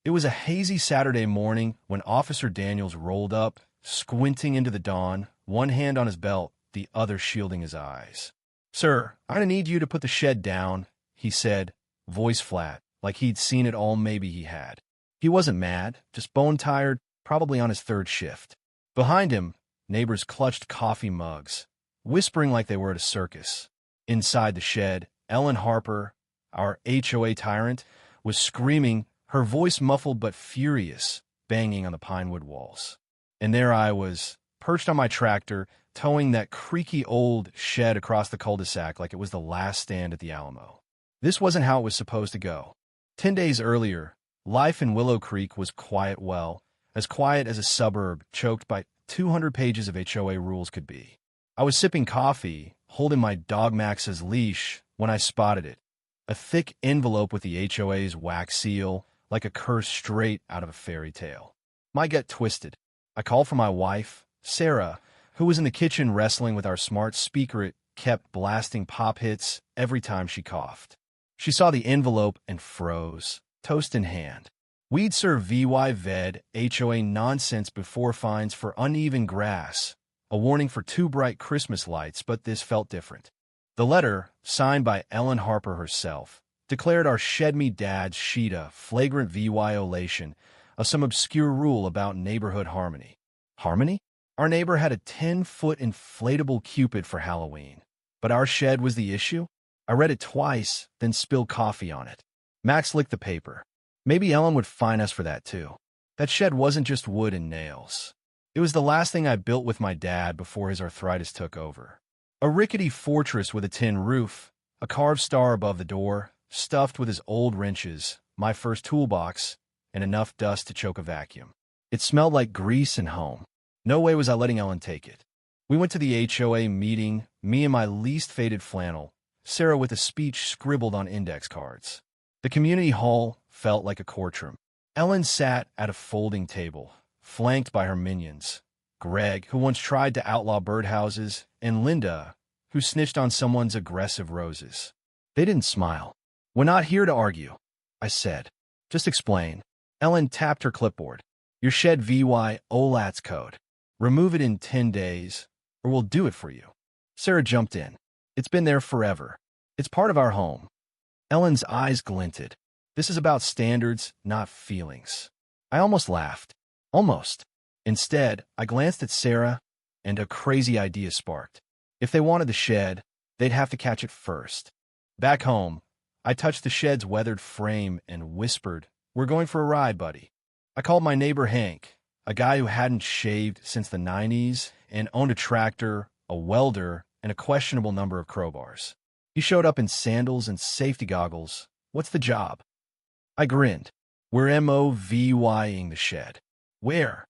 It was a hazy Saturday morning when Officer Daniels rolled up, squinting into the dawn, one hand on his belt, the other shielding his eyes. "Sir, I need you to put the shed down," he said, voice flat, like he'd seen it all. Maybe he had. He wasn't mad, just bone-tired, probably on his third shift. Behind him, neighbors clutched coffee mugs, whispering like they were at a circus. Inside the shed, Ellen Harper, our HOA tyrant, was screaming, her voice muffled but furious, banging on the pinewood walls. And there I was, perched on my tractor, towing that creaky old shed across the cul-de-sac like it was the last stand at the Alamo. This wasn't how it was supposed to go. 10 days earlier, life in Willow Creek was quiet, well, as quiet as a suburb choked by 200 pages of HOA rules could be. I was sipping coffee, holding my dog Max's leash, when I spotted it. A thick envelope with the HOA's wax seal, like a curse straight out of a fairy tale. My gut twisted. I called for my wife, Sarah, who was in the kitchen wrestling with our smart speaker. It kept blasting pop hits every time she coughed. She saw the envelope and froze, toast in hand. We'd serve VY-VED HOA nonsense before fines for uneven grass, a warning for too bright Christmas lights, but this felt different. The letter, signed by Ellen Harper herself, declared our Shed Me Dad's sheet a flagrant violation of some obscure rule about neighborhood harmony. Harmony? Our neighbor had a 10-foot inflatable Cupid for Halloween. But our shed was the issue? I read it twice, then spilled coffee on it. Max licked the paper. Maybe Ellen would fine us for that, too. That shed wasn't just wood and nails. It was the last thing I built with my dad before his arthritis took over. A rickety fortress with a tin roof, a carved star above the door, stuffed with his old wrenches, my first toolbox, and enough dust to choke a vacuum. It smelled like grease and home. No way was I letting Ellen take it. We went to the HOA meeting, me in my least faded flannel, Sarah with a speech scribbled on index cards. The community hall felt like a courtroom. Ellen sat at a folding table, flanked by her minions, Greg, who once tried to outlaw birdhouses, and Linda, who snitched on someone's aggressive roses. They didn't smile. "We're not here to argue," I said. "Just explain." Ellen tapped her clipboard. "Your shed VY OLAT's code. Remove it in 10 days, or we'll do it for you." Sarah jumped in. "It's been there forever. It's part of our home." Ellen's eyes glinted. "This is about standards, not feelings." I almost laughed. Almost. Instead, I glanced at Sarah, and a crazy idea sparked. If they wanted the shed, they'd have to catch it first. Back home, I touched the shed's weathered frame and whispered, "We're going for a ride, buddy." I called my neighbor Hank, a guy who hadn't shaved since the 90s and owned a tractor, a welder, and a questionable number of crowbars. He showed up in sandals and safety goggles. "What's the job?" I grinned. "We're MOVYing the shed." "Where?"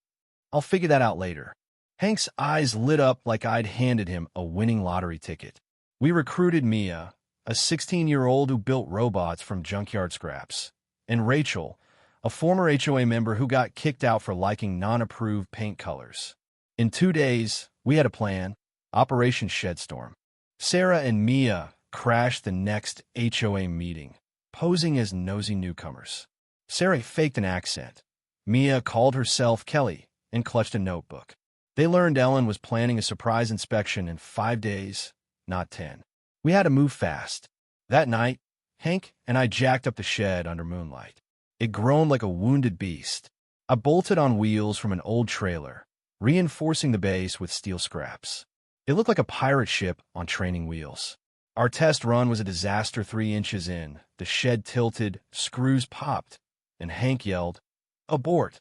"I'll figure that out later." Hank's eyes lit up like I'd handed him a winning lottery ticket. We recruited Mia, a 16-year-old who built robots from junkyard scraps, and Rachel, a former HOA member who got kicked out for liking non-approved paint colors. In 2 days, we had a plan, Operation Shedstorm. Sarah and Mia crashed the next HOA meeting, posing as nosy newcomers. Sarah faked an accent. Mia called herself Kelly and clutched a notebook. They learned Ellen was planning a surprise inspection in 5 days, not 10. We had to move fast. That night, Hank and I jacked up the shed under moonlight. It groaned like a wounded beast. I bolted on wheels from an old trailer, reinforcing the base with steel scraps. It looked like a pirate ship on training wheels. Our test run was a disaster. 3 inches in, the shed tilted, screws popped, and Hank yelled, "Abort,"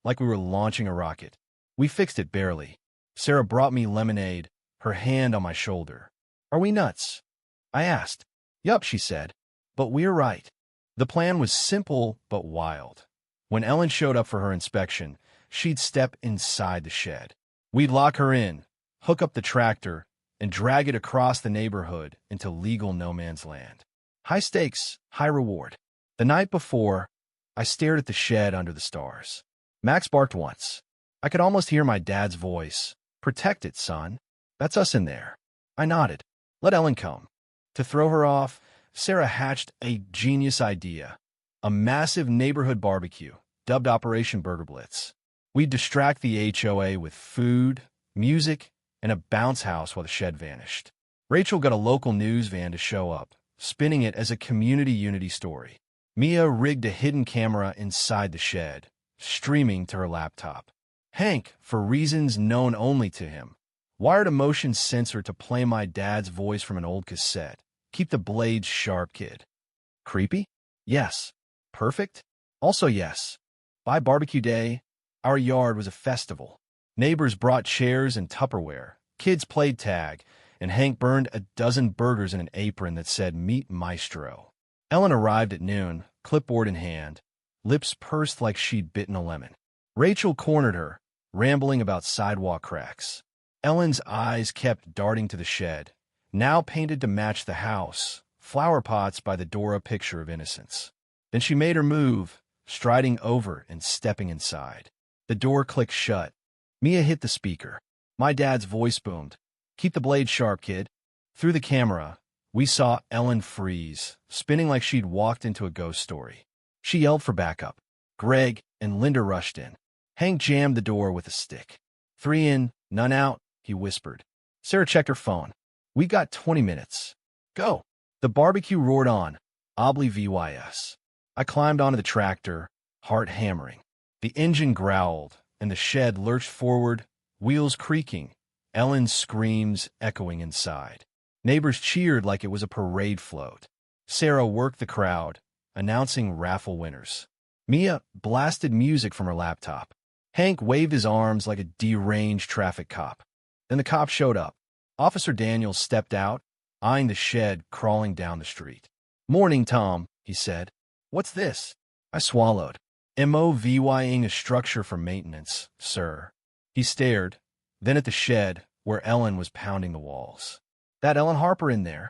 like we were launching a rocket. We fixed it barely. Sarah brought me lemonade, her hand on my shoulder. "Are we nuts?" I asked. "Yup," she said. "But we're right." The plan was simple but wild. When Ellen showed up for her inspection, she'd step inside the shed. We'd lock her in, hook up the tractor, and drag it across the neighborhood into legal no-man's land. High stakes, high reward. The night before, I stared at the shed under the stars. Max barked once. I could almost hear my dad's voice. "Protect it, son. That's us in there." I nodded. "Let Ellen come." To throw her off, Sarah hatched a genius idea. A massive neighborhood barbecue. dubbed Operation Burger Blitz. We'd distract the HOA with food, music, and a bounce house while the shed vanished. Rachel got a local news van to show up, spinning it as a community unity story. Mia rigged a hidden camera inside the shed, streaming to her laptop. Hank, for reasons known only to him, wired a motion sensor to play my dad's voice from an old cassette. Keep the blades sharp, kid. Creepy? Yes. Perfect? Also yes. By barbecue day, our yard was a festival. Neighbors brought chairs and Tupperware. Kids played tag, and Hank burned a dozen burgers in an apron that said Meat Maestro. Ellen arrived at noon, clipboard in hand, lips pursed like she'd bitten a lemon. Rachel cornered her, rambling about sidewalk cracks. Ellen's eyes kept darting to the shed, now painted to match the house, flower pots by the door, a picture of innocence. Then she made her move, striding over and stepping inside. The door clicked shut. Mia hit the speaker. My dad's voice boomed. Keep the blade sharp, kid. Through the camera, we saw Ellen freeze, spinning like she'd walked into a ghost story. She yelled for backup. Greg and Linda rushed in. Hank jammed the door with a stick. 3 in, none out, he whispered. Sarah checked her phone. We got 20 minutes. Go. The barbecue roared on. Obly VYS. I climbed onto the tractor, heart hammering. The engine growled, and the shed lurched forward, wheels creaking, Ellen's screams echoing inside. Neighbors cheered like it was a parade float. Sarah worked the crowd, announcing raffle winners. Mia blasted music from her laptop. Hank waved his arms like a deranged traffic cop. Then the cop showed up. Officer Daniels stepped out, eyeing the shed crawling down the street. Morning, Tom, he said. What's this? I swallowed. MOVYing a structure for maintenance, sir. He stared, then at the shed, where Ellen was pounding the walls. That Ellen Harper in there?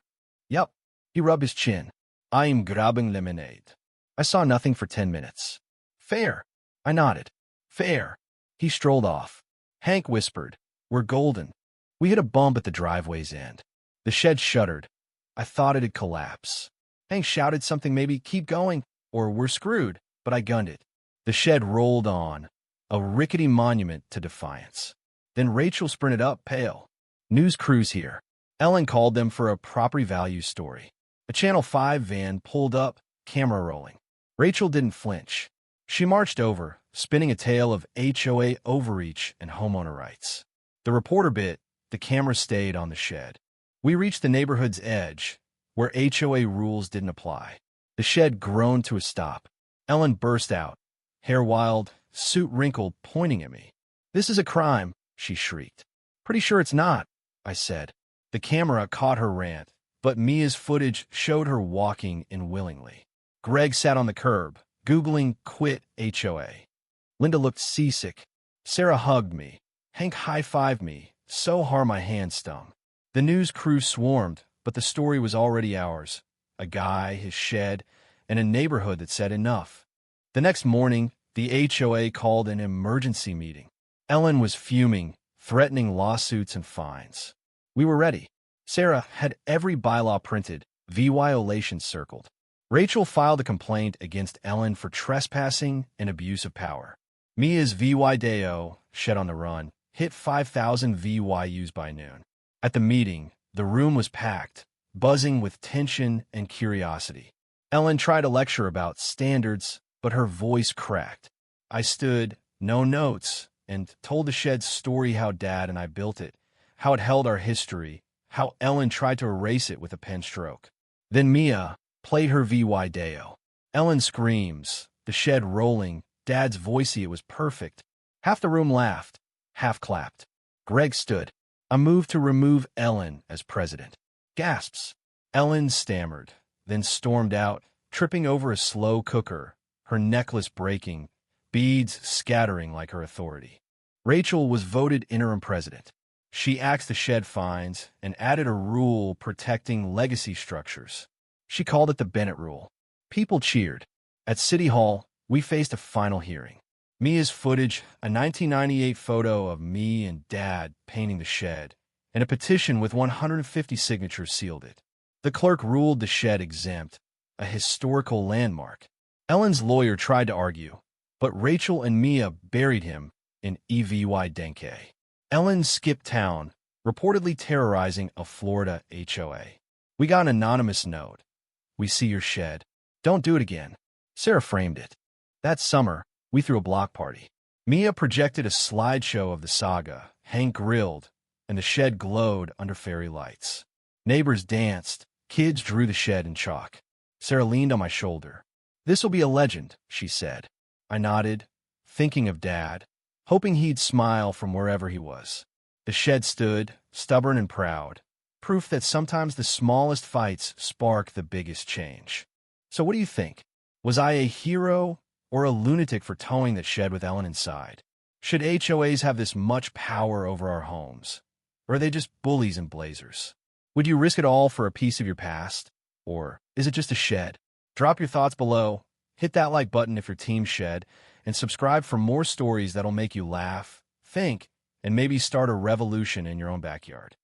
Yup. He rubbed his chin. I'm grabbing lemonade. I saw nothing for 10 minutes. Fair. I nodded. Fair. He strolled off. Hank whispered, We're golden. We hit a bump at the driveway's end. The shed shuddered. I thought it'd collapse. Hank shouted something, maybe keep going, or we're screwed, but I gunned it. The shed rolled on, a rickety monument to defiance. Then Rachel sprinted up, pale. News crew's here. Ellen called them for a property value story. A Channel 5 van pulled up, camera rolling. Rachel didn't flinch. She marched over, spinning a tale of HOA overreach and homeowner rights. The reporter bit, the camera stayed on the shed. We reached the neighborhood's edge, where HOA rules didn't apply. The shed groaned to a stop. Ellen burst out, hair wild, suit wrinkled, pointing at me. This is a crime, she shrieked. Pretty sure it's not, I said. The camera caught her rant, but Mia's footage showed her walking unwillingly. Greg sat on the curb, Googling quit HOA. Linda looked seasick. Sarah hugged me. Hank high-fived me, so hard my hand stung. The news crew swarmed, but the story was already ours. A guy, his shed, and a neighborhood that said enough. The next morning, the HOA called an emergency meeting. Ellen was fuming, threatening lawsuits and fines. We were ready. Sarah had every bylaw printed, violations circled. Rachel filed a complaint against Ellen for trespassing and abuse of power. Mia's VY-DAO, shed on the run, hit 5,000 VYUs by noon. At the meeting, the room was packed, buzzing with tension and curiosity. Ellen tried to lecture about standards, but her voice cracked. I stood, no notes, and told the shed's story, how Dad and I built it, how it held our history, how Ellen tried to erase it with a pen stroke. Then Mia played her VY-DAO. Ellen screams, the shed rolling, Dad's voicey, it was perfect. Half the room laughed, half clapped. Greg stood. I moved to remove Ellen as president. Gasps. Ellen stammered, then stormed out, tripping over a slow cooker, her necklace breaking, beads scattering like her authority. Rachel was voted interim president. She axed the shed fines and added a rule protecting legacy structures. She called it the Bennett Rule. People cheered. At City Hall, we faced a final hearing. Mia's footage, a 1998 photo of me and Dad painting the shed, and a petition with 150 signatures sealed it. The clerk ruled the shed exempt, a historical landmark. Ellen's lawyer tried to argue. But Rachel and Mia buried him in EVY Denke. Ellen skipped town, reportedly terrorizing a Florida HOA. We got an anonymous note. We see your shed. Don't do it again. Sarah framed it. That summer, we threw a block party. Mia projected a slideshow of the saga. Hank grilled, and the shed glowed under fairy lights. Neighbors danced. Kids drew the shed in chalk. Sarah leaned on my shoulder. "This'll be a legend," she said. I nodded, thinking of Dad, hoping he'd smile from wherever he was. The shed stood, stubborn and proud, proof that sometimes the smallest fights spark the biggest change. So what do you think? Was I a hero or a lunatic for towing that shed with Ellen inside? Should HOAs have this much power over our homes? Or are they just bullies and blazers? Would you risk it all for a piece of your past? Or is it just a shed? Drop your thoughts below, hit that like button if your team shed, and subscribe for more stories that'll make you laugh, think, and maybe start a revolution in your own backyard.